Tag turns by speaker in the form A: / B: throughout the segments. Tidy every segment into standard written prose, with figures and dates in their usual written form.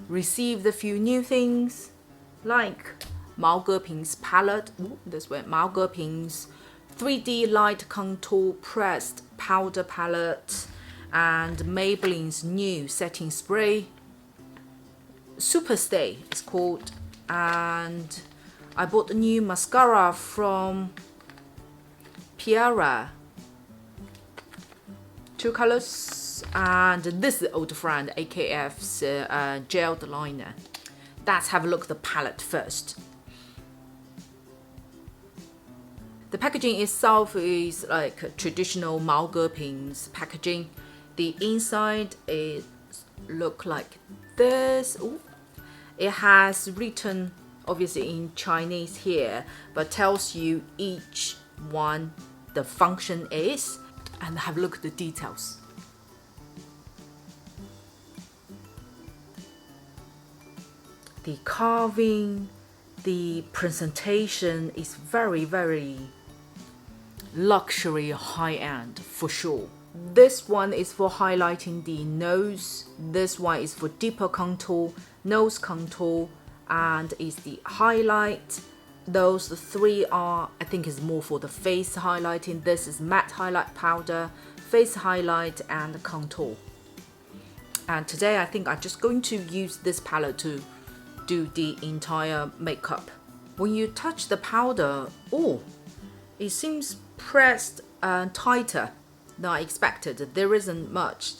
A: received a few new things like Maogeping's palette. Ooh, this way, Maogeping's 3D light contour pressed powder palette, and Maybelline's new setting spray. Super Stay it's called. And I bought a new mascara from Piara. 2 colors, and this is old friend AKF's Gel Eyeliner. Let's have a look at the palette first. The packaging itself is like traditional Maogeping's packaging. The inside is look like this. Ooh. It has written obviously in Chinese here, but tells you each one the function is. And have a look at the details. The carving, the presentation is very luxury, high-end for sure. This one is for highlighting the nose. This one is for deeper contour, nose contour, and is the highlight. Those 3 are, I think, is more for the face highlighting. This is matte highlight powder, face highlight, and contour. And today I think I'm just going to use this palette to do the entire makeup. When you touch the powder, oh, it seems pressed tighter than I expected. There isn't much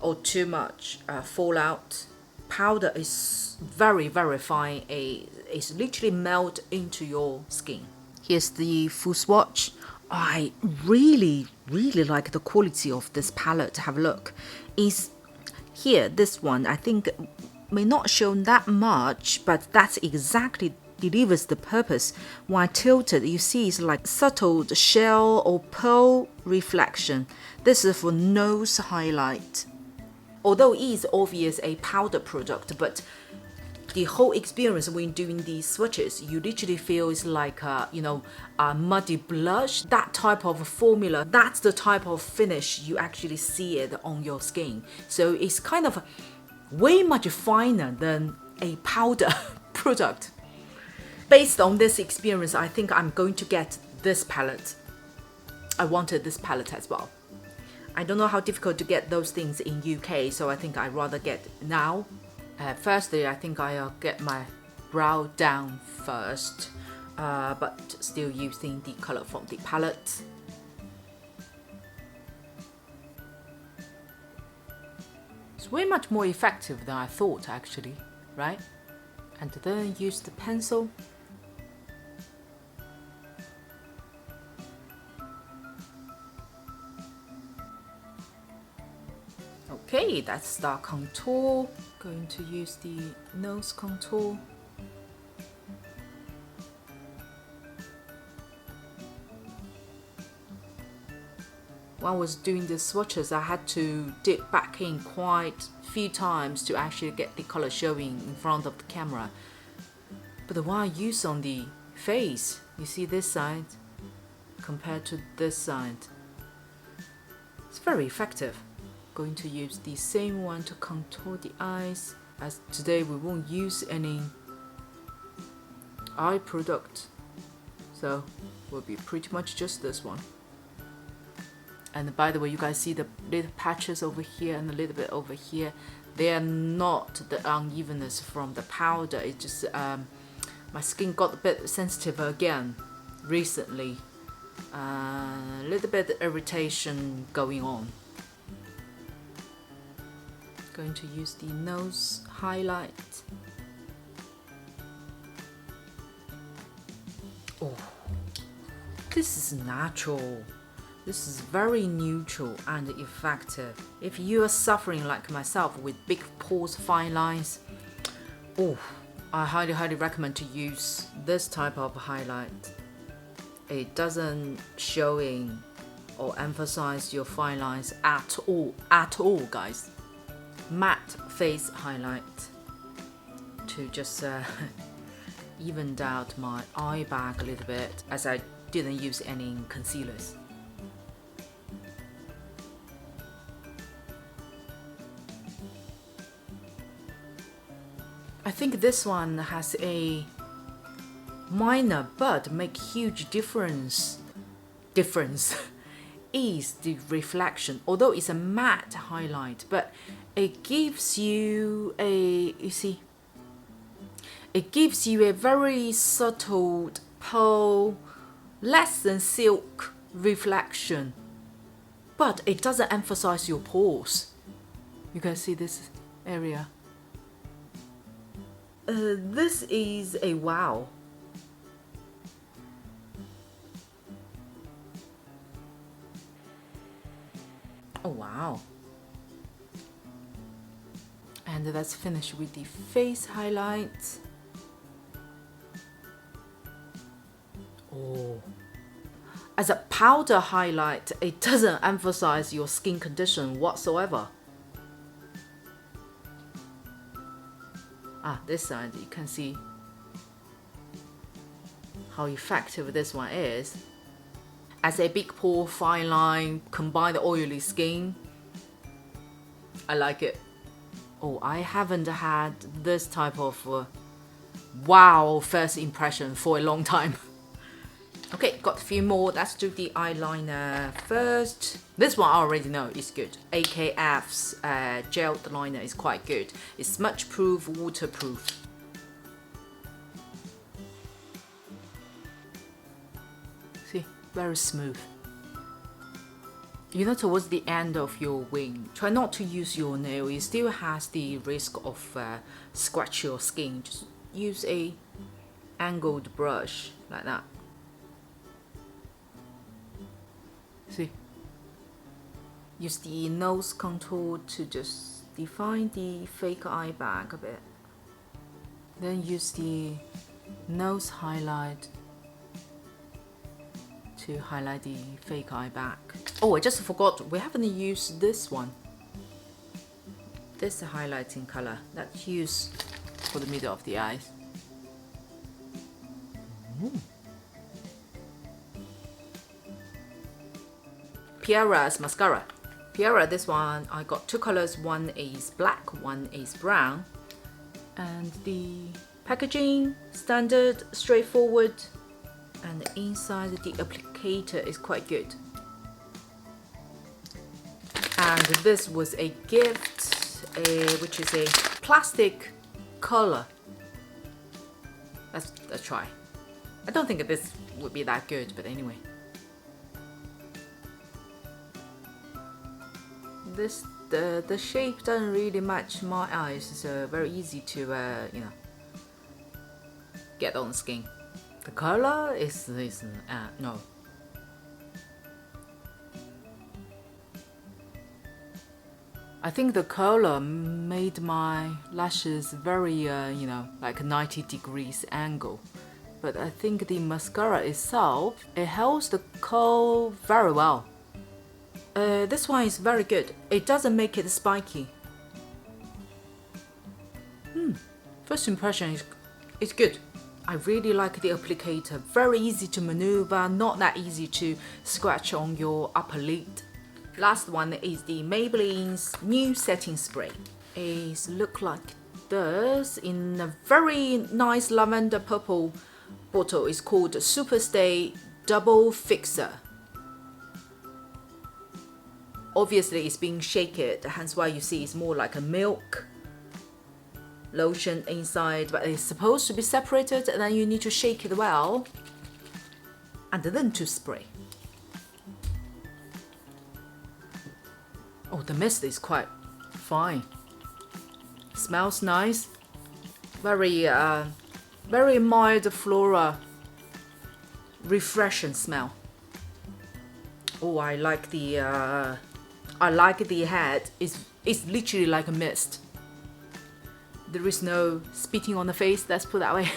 A: or too much fallout. Powder is very fine. It's literally melt into your skin. Here's the full swatch. I really like the quality of this palette. Have a look. Is here, this one I think may not show that much, but that's exactly delivers the purpose. When I tilted, you see it's like subtle shell or pearl reflection. This is for nose highlight. Although it is obvious a powder product, but the whole experience when doing these swatches, you literally feel it's like a muddy blush. That type of formula, that's the type of finish you actually see it on your skin. So it's kind of way much finer than a powder product. Based on this experience, I think I'm going to get this palette. I wanted this palette as well. I don't know how difficult to get those things in UK, so I think I'd rather get now. Firstly, I think I'll get my brow down first, but still using the color from the palette. It's way much more effective than I thought actually, right? And then use the pencil. Okay, that's the contour. Going to use the nose contour. When I was doing the swatches, I had to dip back in quite a few times to actually get the color showing in front of the camera. But the one I use on the face, you see this side compared to this side, it's very effective. Going to use the same one to contour the eyes, as today we won't use any eye product, so will be pretty much just this one. And by the way, you guys see the little patches over here and a little bit over here. They are not the unevenness from the powder. It's just my skin got a bit sensitive again recently. A little bit of irritation going on. Going to use the nose highlight. Oh, this is natural. This is very neutral and effective. If you are suffering like myself with big pores, fine lines, oh, I highly recommend to use this type of highlight. It doesn't showing or emphasize your fine lines at all, guys. Matte face highlight to just evened out my eye bag a little bit, as I didn't use any concealers. I think this one has a minor but make huge difference is the reflection. Although it's a matte highlight, but it gives you a, you see, it gives you a very subtle pearl, less than silk reflection, but it doesn't emphasize your pores. You can see this area. This is a wow. Oh wow. And let's finish with the face highlight. Oh. As a powder highlight, it doesn't emphasize your skin condition whatsoever. This side you can see how effective this one is. As a big pore, fine line, combined oily skin, I like it. Oh, I haven't had this type of wow first impression for a long time. Okay, got a few more. Let's do the eyeliner first. This one I already know is good. AKF's gel eyeliner is quite good. It's smudge proof, waterproof. See, very smooth. You know, towards the end of your wing, try not to use your nail. It still has the risk of scratch your skin. Just use a angled brush like that. See, use the nose contour to just define the fake eye back a bit. Then use the nose highlight to highlight the fake eye back. Oh, I just forgot, we haven't used this one. This is the highlighting color. Let's use for the middle of the eyes. Piara's mascara. Piara, this one, I got two colors. One is black, one is brown. And the packaging, standard, straightforward. And inside the applicator is quite good. And this was a gift, which is a plastic color. Let's try. I don't think this would be that good, but anyway. The shape doesn't really match my eyes, so very easy to you know, get on the skin. The color is no. I think the color made my lashes very you know, like a 90 degrees angle. But I think the mascara itself, it holds the curl very well. This one is very good. It doesn't make it spiky. First impression is good. I really like the applicator. Very easy to maneuver, not that easy to scratch on your upper lid. Last one is the Maybelline's new setting spray. It looks like this in a very nice lavender purple bottle. It's called Superstay Double Fixer. Obviously it's being shaken, hence why you see it's more like a milk lotion inside, but it's supposed to be separated, and then you need to shake it well and then to spray. Oh, the mist is quite fine. Smells nice. Very very mild flora, refreshing smell. Oh, I like the head. It's literally like a mist. There is no spitting on the face, let's put it that way.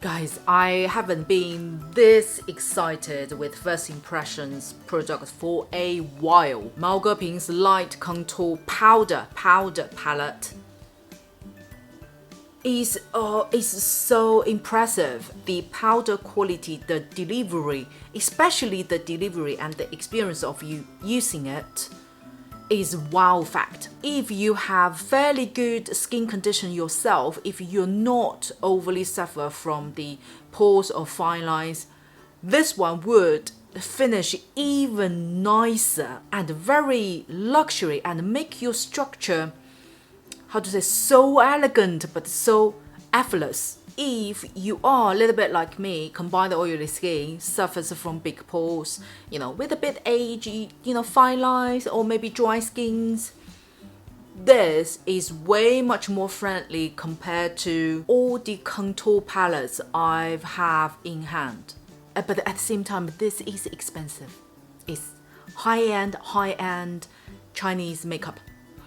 A: Guys, I haven't been this excited with first impressions products for a while. Maogeping's light contour powder palette. is so impressive. The powder quality, the delivery, especially the delivery and the experience of you using it is wow fact. If you have fairly good skin condition yourself, if you're not overly suffer from the pores or fine lines, this one would finish even nicer and very luxury and make your structure, how to say, so elegant but so effortless. If you are a little bit like me, combined oily skin, suffers from big pores, with a bit age, fine lines or maybe dry skins, this is way much more friendly compared to all the contour palettes I have in hand. But at the same time, this is expensive. It's high-end Chinese makeup.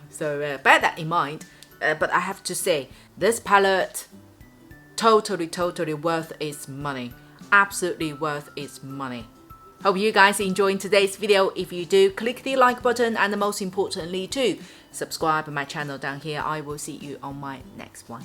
A: So bear that in mind. But I have to say, this palette, totally worth its money. Absolutely worth its money. Hope you guys enjoyed today's video. If you do, click the like button and most importantly too, subscribe to my channel down here. I will see you on my next one.